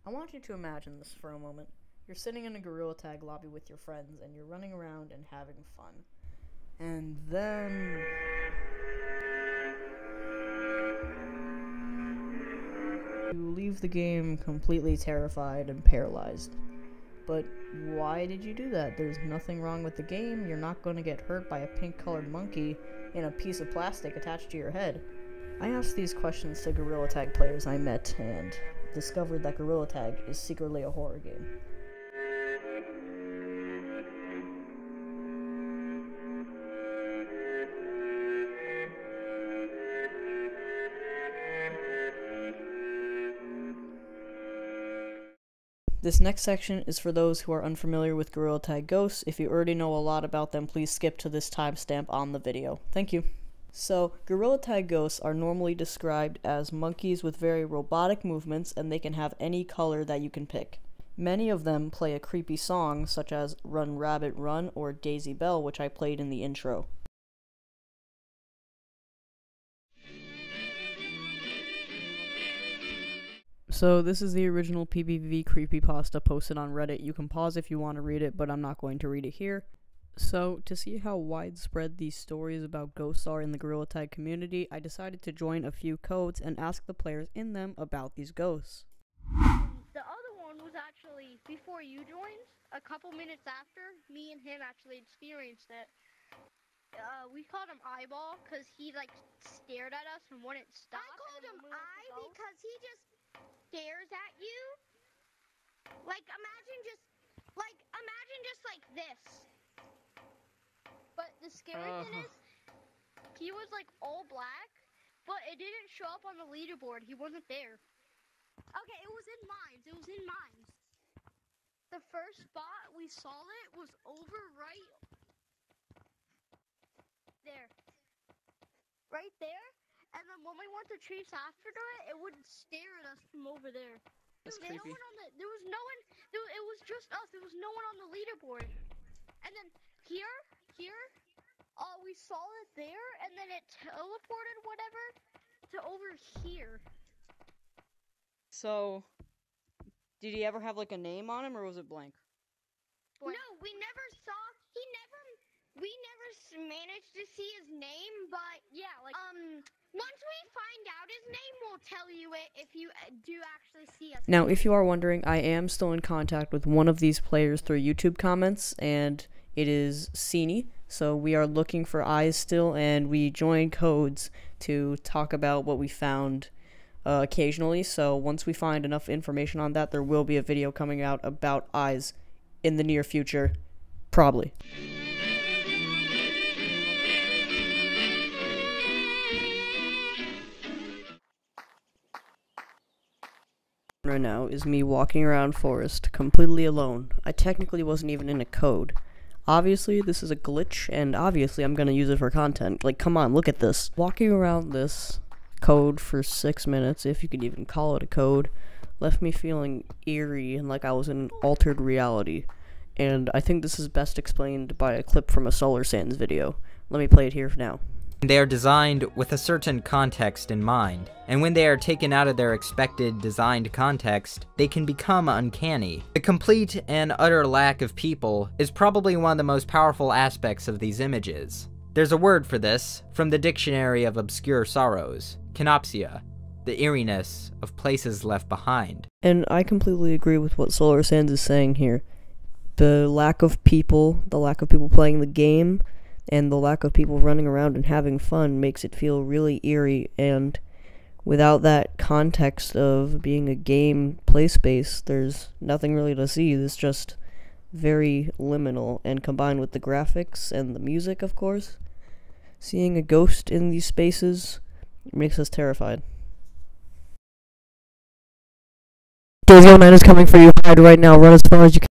I want you to imagine this for a moment. You're sitting in a Gorilla Tag lobby with your friends, and you're running around and having fun. And then... you leave the game completely terrified and paralyzed. But why did you do that? There's nothing wrong with the game. You're not going to get hurt by a pink-colored monkey in a piece of plastic attached to your head. I asked these questions to Gorilla Tag players I met and discovered that Gorilla Tag is secretly a horror game. This next section is for those who are unfamiliar with Gorilla Tag ghosts. If you already know a lot about them, please skip to this timestamp on the video. Thank you. So, Gorilla Tag ghosts are normally described as monkeys with very robotic movements, and they can have any color that you can pick. Many of them play a creepy song, such as Run Rabbit Run or Daisy Bell, which I played in the intro. So this is the original PBV creepypasta posted on Reddit. You can pause if you want to read it, but I'm not going to read it here. So, to see how widespread these stories about ghosts are in the Gorilla Tag community, I decided to join a few codes and ask the players in them about these ghosts. The other one was actually before you joined, a couple minutes after. Me and him actually experienced it. We called him Eyeball because he stared at us and wouldn't stop. I called him Eye because he just stares at you. Imagine just like this. But the scary thing is, he was all black, but it didn't show up on the leaderboard. He wasn't there. Okay, it was in mines. The first spot we saw it was over right there. Right there. And then when we went to chase after it, it would stare at us from over there. That's There creepy. was no one. It was just us. There was no one on the leaderboard. And then here, we saw it there, and then it teleported whatever to over here. So, did he ever have a name on him, or was it blank? Blank. No, we never managed to see his name, but Yeah, once we find out his name, we'll tell you it if you do actually see us. Now, if you are wondering, I am still in contact with one of these players through YouTube comments, and it is Cini. So we are looking for eyes still, and we join codes to talk about what we found occasionally. So once we find enough information on that, there will be a video coming out about eyes in the near future, probably. Right now is me walking around forest completely alone. I technically wasn't even in a code. Obviously this is a glitch, and obviously I'm gonna use it for content. Come on, look at this. Walking around this code for 6 minutes, if you could even call it a code, left me feeling eerie and like I was in an altered reality. And I think this is best explained by a clip from a Solar Sands video. Let me play it here now. They are designed with a certain context in mind, and when they are taken out of their expected designed context, they can become uncanny. The complete and utter lack of people is probably one of the most powerful aspects of these images. There's a word for this, from the Dictionary of Obscure Sorrows, kenopsia, the eeriness of places left behind. And I completely agree with what Solar Sands is saying here. The lack of people playing the game, and the lack of people running around and having fun makes it feel really eerie, and without that context of being a game play space, there's nothing really to see. It's just very liminal, and combined with the graphics and the music, of course, seeing a ghost in these spaces makes us terrified. Daisy 09 is coming for you. Hide right now. Run as far as you can.